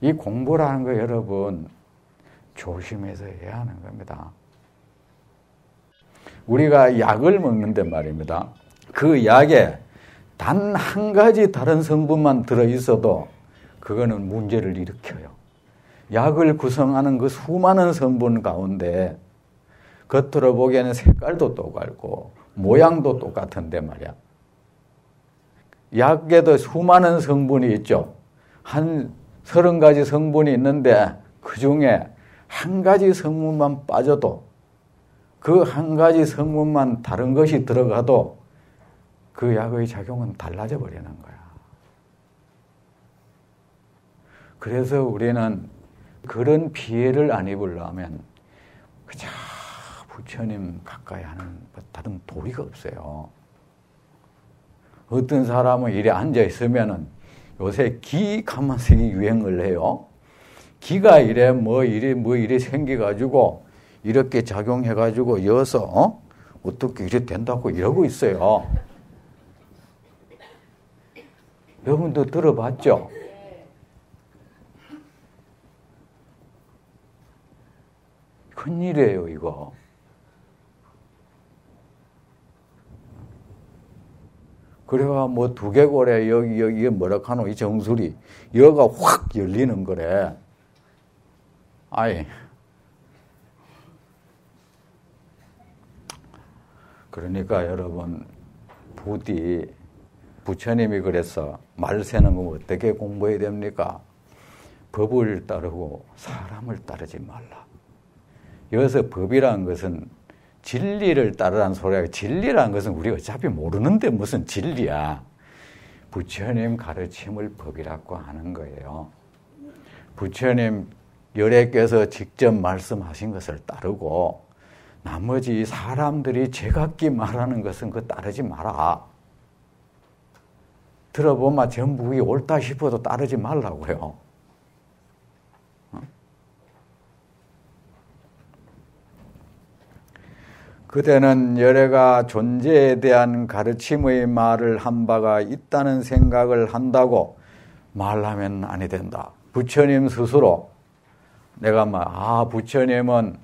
이 공부라는 거 여러분 조심해서 해야 하는 겁니다. 우리가 약을 먹는데 말입니다. 그 약에 단 한 가지 다른 성분만 들어있어도 그거는 문제를 일으켜요. 약을 구성하는 그 수많은 성분 가운데 겉으로 보기에는 색깔도 똑같고 모양도 똑같은데 말이야. 약에도 수많은 성분이 있죠. 한 30가지 성분이 있는데 그 중에 한 가지 성분만 빠져도 그 한 가지 성분만 다른 것이 들어가도 그 약의 작용은 달라져 버리는 거야. 그래서 우리는 그런 피해를 안 입으려면 그저 부처님 가까이 하는 다른 도리가 없어요. 어떤 사람은 이래 앉아 있으면은 요새 기 가만히 유행을 해요. 기가 이래 생겨가지고 이렇게 작용해가지고 여서 어떻게 이래 된다고 이러고 있어요. 여러분도 들어봤죠? 큰일이에요, 이거. 그래가 뭐 두개골에 여기 뭐라 카노 이 정수리 여가 확 열리는 거래. 아이. 그러니까 여러분 부디 부처님이 그래서 말 세는 거 어떻게 공부해야 됩니까? 법을 따르고 사람을 따르지 말라. 여기서 법이라는 것은 진리를 따르라는 소리야. 진리라는 것은 우리가 어차피 모르는데 무슨 진리야. 부처님 가르침을 법이라고 하는 거예요. 부처님 열애께서 직접 말씀하신 것을 따르고 나머지 사람들이 제각기 말하는 것은 그거 따르지 마라. 들어보면 전부 그게 옳다 싶어도 따르지 말라고요. 그대는 열애가 존재에 대한 가르침의 말을 한 바가 있다는 생각을 한다고 말하면 아니 된다. 부처님 스스로 내가 부처님은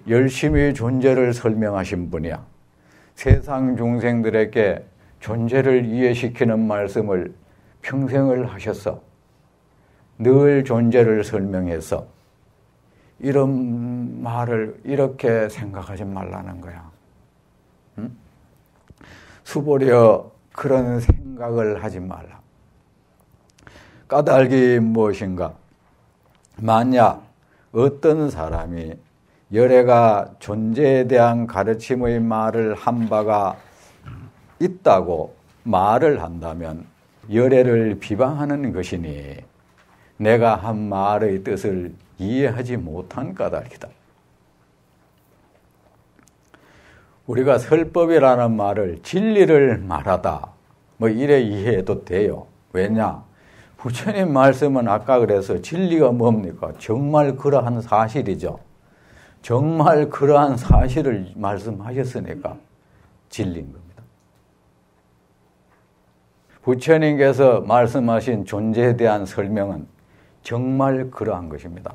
열심히 존재를 설명하신 분이야. 세상 중생들에게 존재를 이해시키는 말씀을 평생을 하셨어. 늘 존재를 설명해서 이런 말을 이렇게 생각하지 말라는 거야. 응? 수보려 그런 생각을 하지 말라. 까닭이 무엇인가? 만약 어떤 사람이 열애가 존재에 대한 가르침의 말을 한 바가 있다고 말을 한다면 열애를 비방하는 것이니 내가 한 말의 뜻을 이해하지 못한 까닭이다. 우리가 설법이라는 말을 진리를 말하다 이래 이해해도 돼요. 왜냐? 부처님 말씀은 아까 그래서 진리가 뭡니까? 정말 그러한 사실이죠. 정말 그러한 사실을 말씀하셨으니까 진리인 겁니다. 부처님께서 말씀하신 존재에 대한 설명은 정말 그러한 것입니다.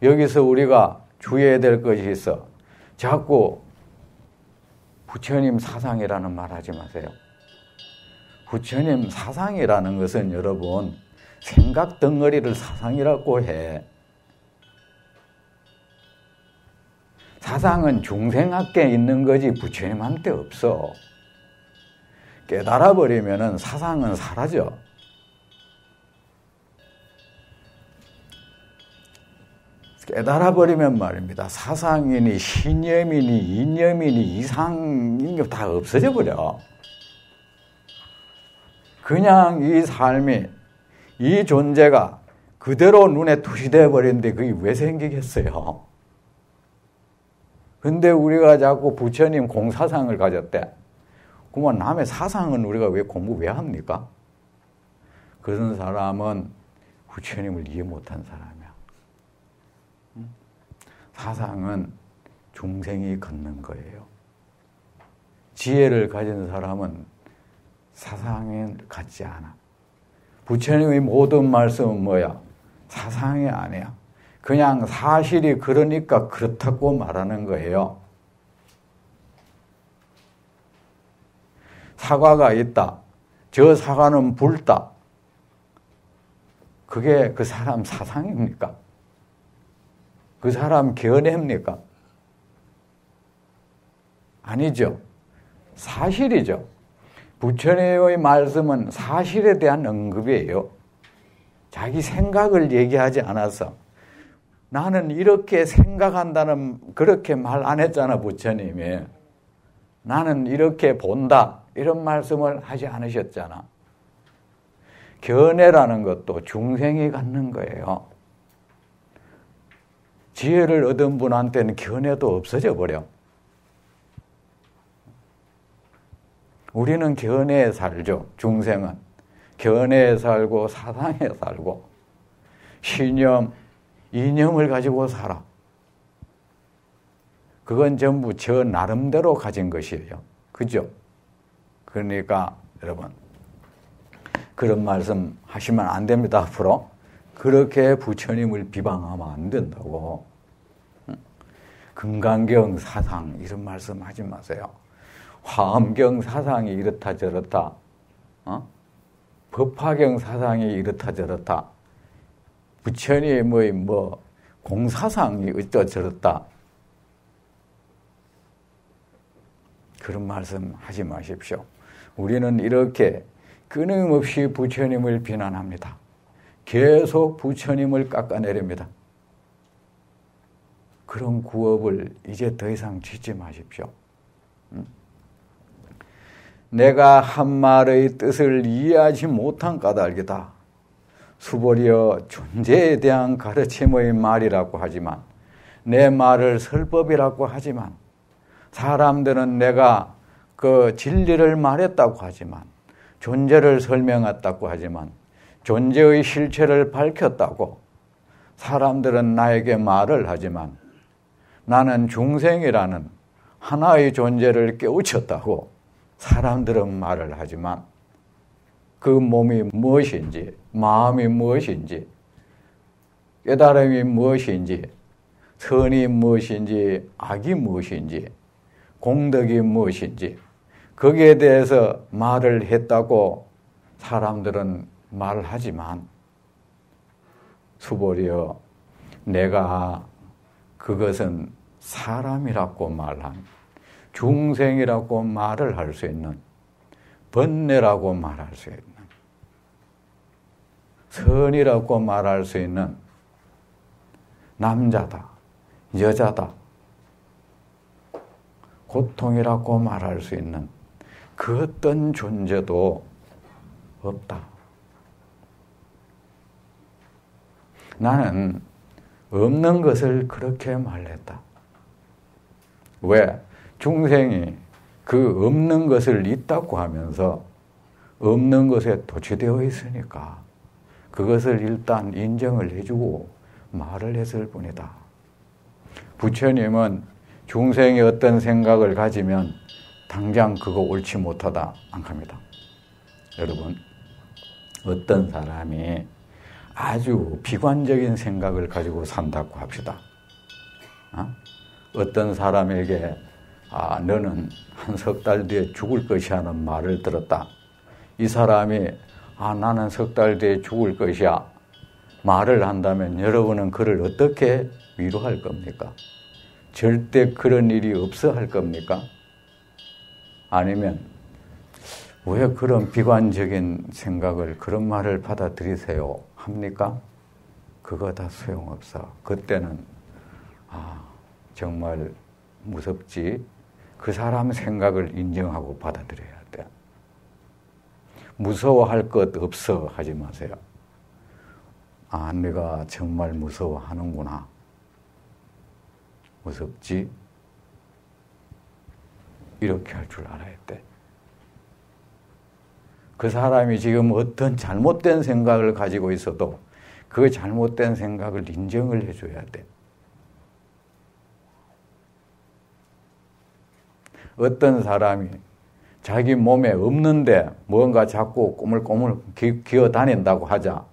여기서 우리가 주의해야 될 것이 있어. 자꾸 부처님 사상이라는 말 하지 마세요. 부처님 사상이라는 것은 여러분 생각 덩어리를 사상이라고 해. 사상은 중생한테 있는 거지 부처님한테 없어. 깨달아버리면 사상은 사라져. 깨달아버리면 말입니다. 사상이니 신념이니 이념이니 이상인 게 다 없어져 버려. 그냥 이 삶이 이 존재가 그대로 눈에 투시되어 버리는데 그게 왜 생기겠어요? 근데 우리가 자꾸 부처님 공사상을 가졌대. 그러면 남의 사상은 우리가 왜 공부 왜 합니까? 그런 사람은 부처님을 이해 못한 사람이야. 사상은 중생이 걷는 거예요. 지혜를 가진 사람은 사상을 갖지 않아. 부처님의 모든 말씀은 뭐야? 사상이 아니야. 그냥 사실이 그러니까 그렇다고 말하는 거예요. 사과가 있다. 저 사과는 붉다. 그게 그 사람 사상입니까? 그 사람 견해입니까? 아니죠. 사실이죠. 부처님의 말씀은 사실에 대한 언급이에요. 자기 생각을 얘기하지 않아서. 나는 이렇게 생각한다는 그렇게 말 안 했잖아, 부처님이. 나는 이렇게 본다. 이런 말씀을 하지 않으셨잖아. 견해라는 것도 중생이 갖는 거예요. 지혜를 얻은 분한테는 견해도 없어져 버려. 우리는 견해에 살죠. 중생은. 견해에 살고 사상에 살고 신념, 이념을 가지고 살아. 그건 전부 저 나름대로 가진 것이에요. 그죠? 그러니까 여러분 그런 말씀 하시면 안 됩니다. 앞으로. 그렇게 부처님을 비방하면 안 된다고. 금강경 사상 이런 말씀 하지 마세요. 화엄경 사상이 이렇다 저렇다. 법화경 사상이 이렇다 저렇다. 부처님의 공사상이 어쩌저렇다. 그런 말씀 하지 마십시오. 우리는 이렇게 끊임없이 부처님을 비난합니다. 계속 부처님을 깎아내립니다. 그런 구업을 이제 더 이상 짓지 마십시오. 내가 한 말의 뜻을 이해하지 못한 까닭이다. 수보리여 존재에 대한 가르침의 말이라고 하지만 내 말을 설법이라고 하지만 사람들은 내가 그 진리를 말했다고 하지만 존재를 설명했다고 하지만 존재의 실체를 밝혔다고 사람들은 나에게 말을 하지만 나는 중생이라는 하나의 존재를 깨우쳤다고 사람들은 말을 하지만 그 몸이 무엇인지 마음이 무엇인지 깨달음이 무엇인지 선이 무엇인지 악이 무엇인지 공덕이 무엇인지 거기에 대해서 말을 했다고 사람들은 말을 하지만 수보리여 내가 그것은 사람이라고 말한 중생이라고 말을 할 수 있는 번뇌라고 말할 수 있는 선이라고 말할 수 있는 남자다, 여자다, 고통이라고 말할 수 있는 그 어떤 존재도 없다. 나는 없는 것을 그렇게 말했다. 왜? 중생이 그 없는 것을 있다고 하면서 없는 것에 도취되어 있으니까 그것을 일단 인정을 해주고 말을 했을 뿐이다. 부처님은 중생이 어떤 생각을 가지면 당장 그거 옳지 못하다 안 합니다. 여러분, 어떤 사람이 아주 비관적인 생각을 가지고 산다고 합시다. 어떤 사람에게 너는 한 석 달 뒤에 죽을 것이라는 말을 들었다. 이 사람이 나는 석 달 뒤에 죽을 것이야 말을 한다면 여러분은 그를 어떻게 위로할 겁니까? 절대 그런 일이 없어 할 겁니까? 아니면 왜 그런 비관적인 생각을 그런 말을 받아들이세요 합니까? 그거 다 소용없어. 그때는 정말 무섭지. 그 사람 생각을 인정하고 받아들여야 돼. 무서워할 것 없어 하지 마세요. 내가 정말 무서워하는구나. 무섭지? 이렇게 할 줄 알아야 돼. 그 사람이 지금 어떤 잘못된 생각을 가지고 있어도 그 잘못된 생각을 인정을 해줘야 돼. 어떤 사람이 자기 몸에 없는데 뭔가 자꾸 꼬물꼬물 기어 다닌다고 하자.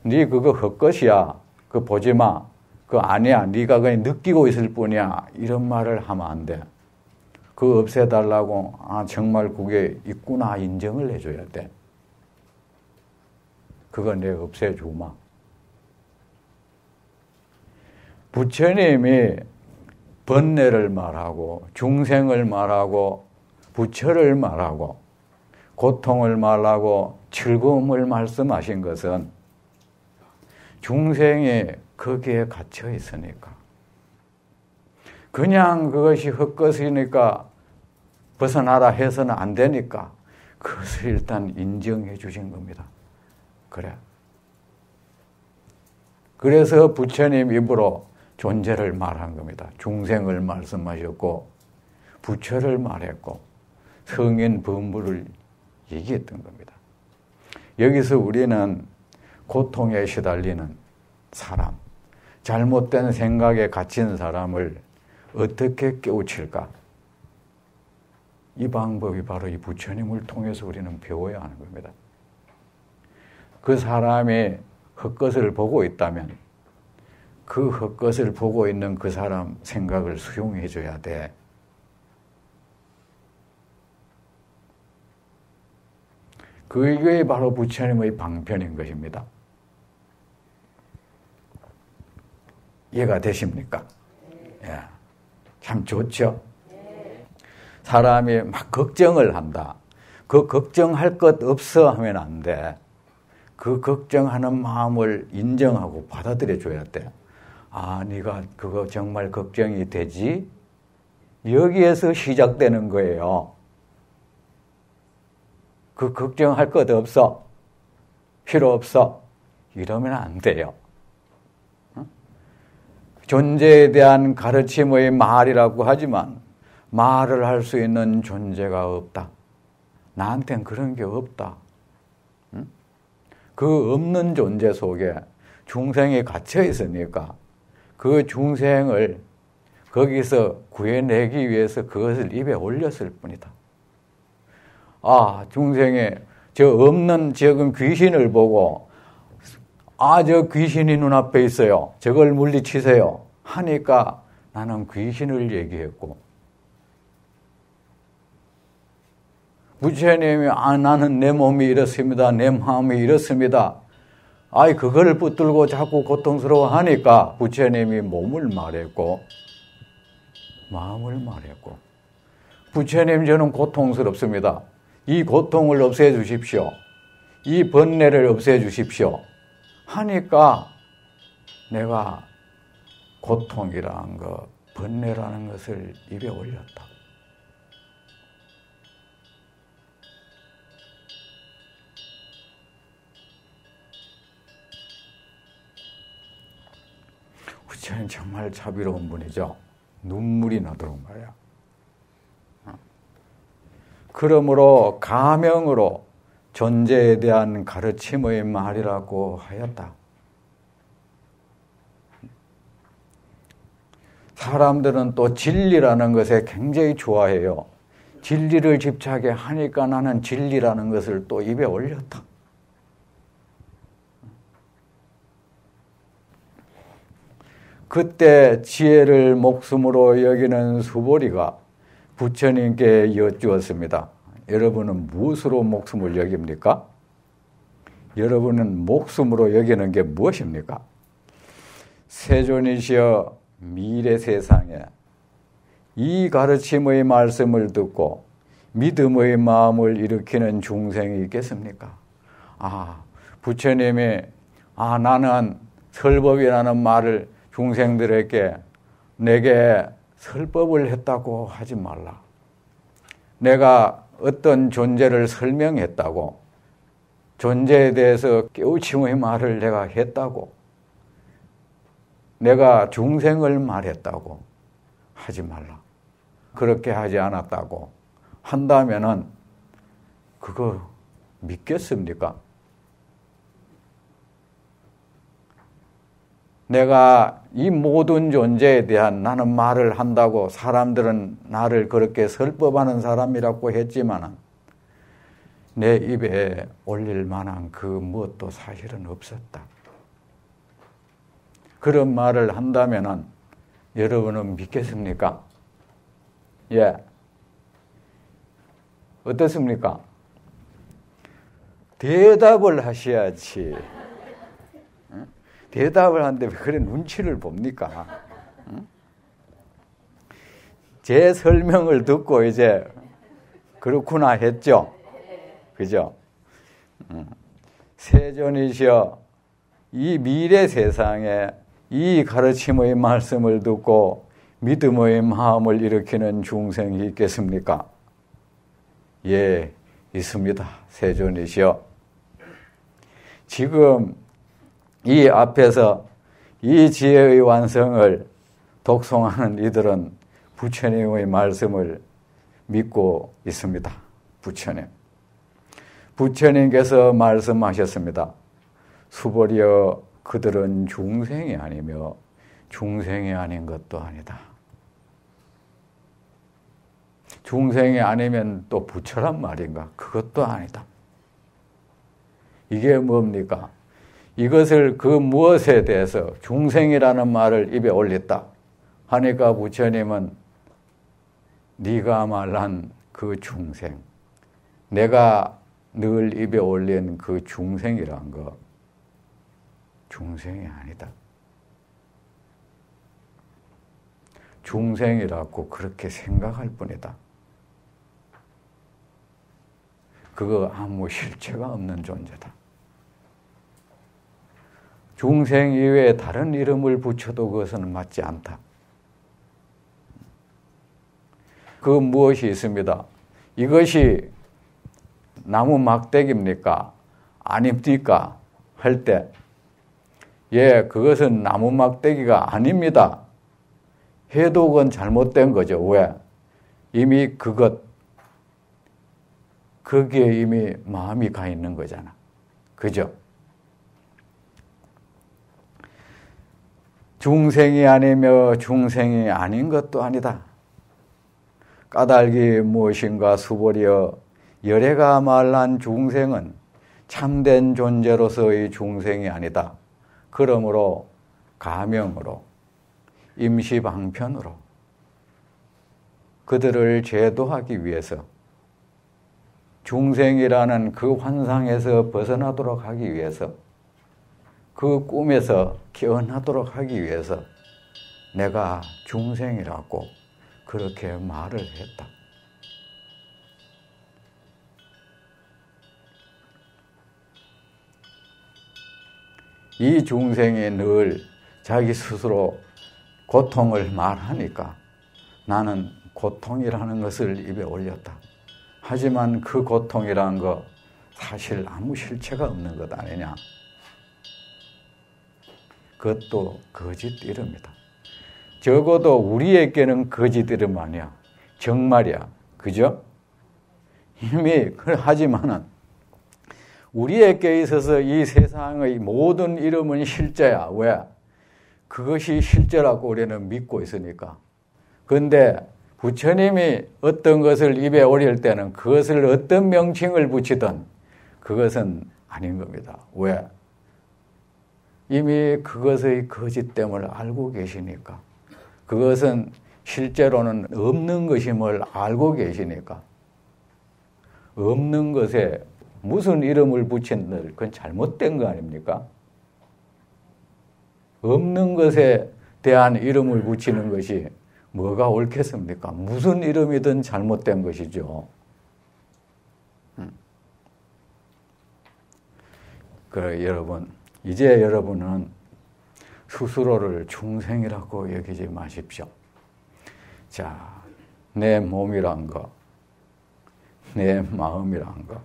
네 그거 헛것이야. 그거 보지 마. 그거 아니야. 네가 그냥 느끼고 있을 뿐이야. 이런 말을 하면 안 돼. 그거 없애달라고 정말 그게 있구나 인정을 해줘야 돼. 그거 내가 없애주마. 부처님이 번뇌를 말하고 중생을 말하고 부처를 말하고 고통을 말하고 즐거움을 말씀하신 것은 중생이 거기에 갇혀 있으니까, 그냥 그것이 헛것이니까 벗어나라 해서는 안 되니까 그것을 일단 인정해 주신 겁니다. 그래. 그래서 부처님 입으로 존재를 말한 겁니다. 중생을 말씀하셨고 부처를 말했고 성인 범부를 얘기했던 겁니다. 여기서 우리는 고통에 시달리는 사람, 잘못된 생각에 갇힌 사람을 어떻게 깨우칠까? 이 방법이 바로 이 부처님을 통해서 우리는 배워야 하는 겁니다. 그 사람이 헛것을 보고 있다면 그 헛것을 보고 있는 그 사람 생각을 수용해 줘야 돼. 그게 바로 부처님의 방편인 것입니다. 이해가 되십니까? 예. 참 좋죠? 사람이 막 걱정을 한다. 그 걱정할 것 없어 하면 안 돼. 그 걱정하는 마음을 인정하고 받아들여 줘야 돼. 아, 네가 그거 정말 걱정이 되지? 여기에서 시작되는 거예요. 그 걱정할 것 없어. 필요 없어. 이러면 안 돼요. 존재에 대한 가르침의 말이라고 하지만 말을 할 수 있는 존재가 없다. 나한테는 그런 게 없다. 그 없는 존재 속에 중생이 갇혀 있으니까 그 중생을 거기서 구해내기 위해서 그것을 입에 올렸을 뿐이다. 아, 중생이 저 없는 지금 귀신을 보고 저 귀신이 눈앞에 있어요. 저걸 물리치세요. 하니까 나는 귀신을 얘기했고, 부처님이 나는 내 몸이 이렇습니다. 내 마음이 이렇습니다. 그걸 붙들고 자꾸 고통스러워 하니까 부처님이 몸을 말했고 마음을 말했고, 부처님 저는 고통스럽습니다. 이 고통을 없애 주십시오. 이 번뇌를 없애 주십시오. 하니까 내가 고통이라는 것, 번뇌라는 것을 입에 올렸다. 부처님 정말 자비로운 분이죠. 눈물이 나도록 말이야. 그러므로 가명으로 존재에 대한 가르침의 말이라고 하였다. 사람들은 또 진리라는 것에 굉장히 좋아해요. 진리를 집착해 하니까 나는 진리라는 것을 또 입에 올렸다. 그때 지혜를 목숨으로 여기는 수보리가 부처님께 여쭈었습니다. 여러분은 무엇으로 목숨을 여깁니까? 여러분은 목숨으로 여기는 게 무엇입니까? 세존이시여 미래 세상에 이 가르침의 말씀을 듣고 믿음의 마음을 일으키는 중생이 있겠습니까? 부처님이 나는 설법이라는 말을 중생들에게 내게 설법을 했다고 하지 말라. 내가 어떤 존재를 설명했다고, 존재에 대해서 깨우침의 말을 내가 했다고, 내가 중생을 말했다고 하지 말라. 그렇게 하지 않았다고 한다면은 그거 믿겠습니까? 내가 이 모든 존재에 대한 나는 말을 한다고 사람들은 나를 그렇게 설법하는 사람이라고 했지만 내 입에 올릴 만한 그 무엇도 사실은 없었다. 그런 말을 한다면은 여러분은 믿겠습니까? 예. 어떻습니까? 대답을 하셔야지. 대답을 하는데 왜 그래 눈치를 봅니까? 제 설명을 듣고 이제 그렇구나 했죠? 그죠? 세존이시여, 이 미래 세상에 이 가르침의 말씀을 듣고 믿음의 마음을 일으키는 중생이 있겠습니까? 예, 있습니다. 세존이시여. 지금 이 앞에서 이 지혜의 완성을 독송하는 이들은 부처님의 말씀을 믿고 있습니다. 부처님. 부처님께서 말씀하셨습니다. 수보리여, 그들은 중생이 아니며 중생이 아닌 것도 아니다. 중생이 아니면 또 부처란 말인가? 그것도 아니다. 이게 뭡니까? 이것을 그 무엇에 대해서 중생이라는 말을 입에 올렸다 하니까 부처님은 네가 말한 그 중생, 내가 늘 입에 올린 그 중생이란 거, 중생이 아니다. 중생이라고 그렇게 생각할 뿐이다. 그거 아무 실체가 없는 존재다. 중생 이외에 다른 이름을 붙여도 그것은 맞지 않다. 그 무엇이 있습니다. 이것이 나무 막대기입니까? 아닙니까? 할 때, 예, 그것은 나무 막대기가 아닙니다. 해도 그건 잘못된 거죠. 왜? 이미 거기에 이미 마음이 가 있는 거잖아. 그죠? 중생이 아니며 중생이 아닌 것도 아니다. 까닭이 무엇인가 수보리여, 열애가 말한 중생은 참된 존재로서의 중생이 아니다. 그러므로 가명으로, 임시방편으로 그들을 제도하기 위해서, 중생이라는 그 환상에서 벗어나도록 하기 위해서, 그 꿈에서 깨어나도록 하기 위해서 내가 중생이라고 그렇게 말을 했다. 이 중생이 늘 자기 스스로 고통을 말하니까 나는 고통이라는 것을 입에 올렸다. 하지만 그 고통이라는 거 사실 아무 실체가 없는 것 아니냐. 그것도 거짓 이름이다. 적어도 우리에게는 거짓 이름 아니야. 정말이야. 그죠? 이미 하지만은 우리에게 있어서 이 세상의 모든 이름은 실제야. 왜? 그것이 실제라고 우리는 믿고 있으니까. 그런데 부처님이 어떤 것을 입에 올릴 때는 그것을 어떤 명칭을 붙이든 그것은 아닌 겁니다. 왜? 이미 그것의 거짓됨을 알고 계시니까. 그것은 실제로는 없는 것임을 알고 계시니까. 없는 것에 무슨 이름을 붙인들 그건 잘못된 거 아닙니까? 없는 것에 대한 이름을 붙이는 것이 뭐가 옳겠습니까? 무슨 이름이든 잘못된 것이죠. 그래, 여러분, 이제 여러분은 스스로를 중생이라고 여기지 마십시오. 자, 내 몸이란 거, 내 마음이란 거,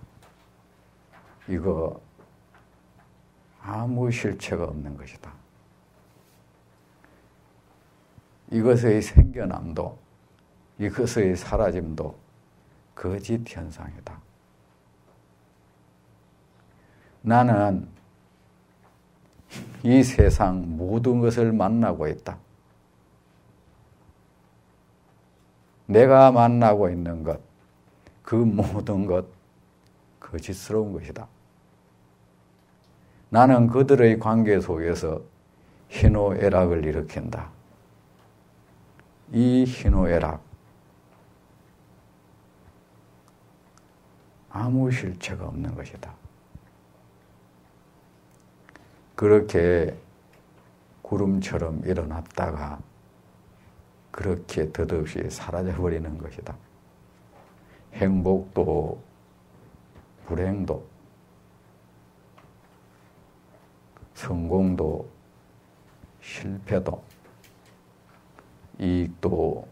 이거 아무 실체가 없는 것이다. 이것의 생겨남도, 이것의 사라짐도 거짓 현상이다. 나는 이 세상 모든 것을 만나고 있다. 내가 만나고 있는 것, 그 모든 것 거짓스러운 것이다. 나는 그들의 관계 속에서 희노애락을 일으킨다. 이 희노애락 아무 실체가 없는 것이다. 그렇게 구름처럼 일어났다가 그렇게 덧없이 사라져버리는 것이다. 행복도 불행도 성공도 실패도 이익도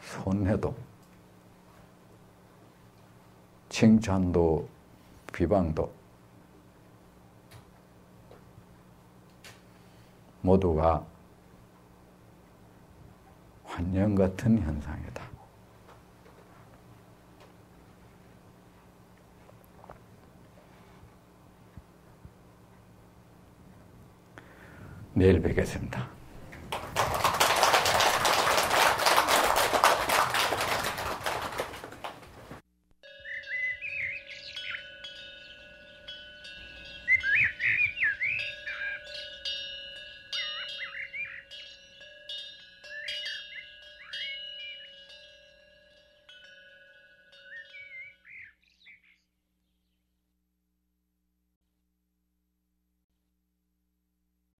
손해도 칭찬도 비방도 모두가 환영 같은 현상이다. 내일 뵙겠습니다.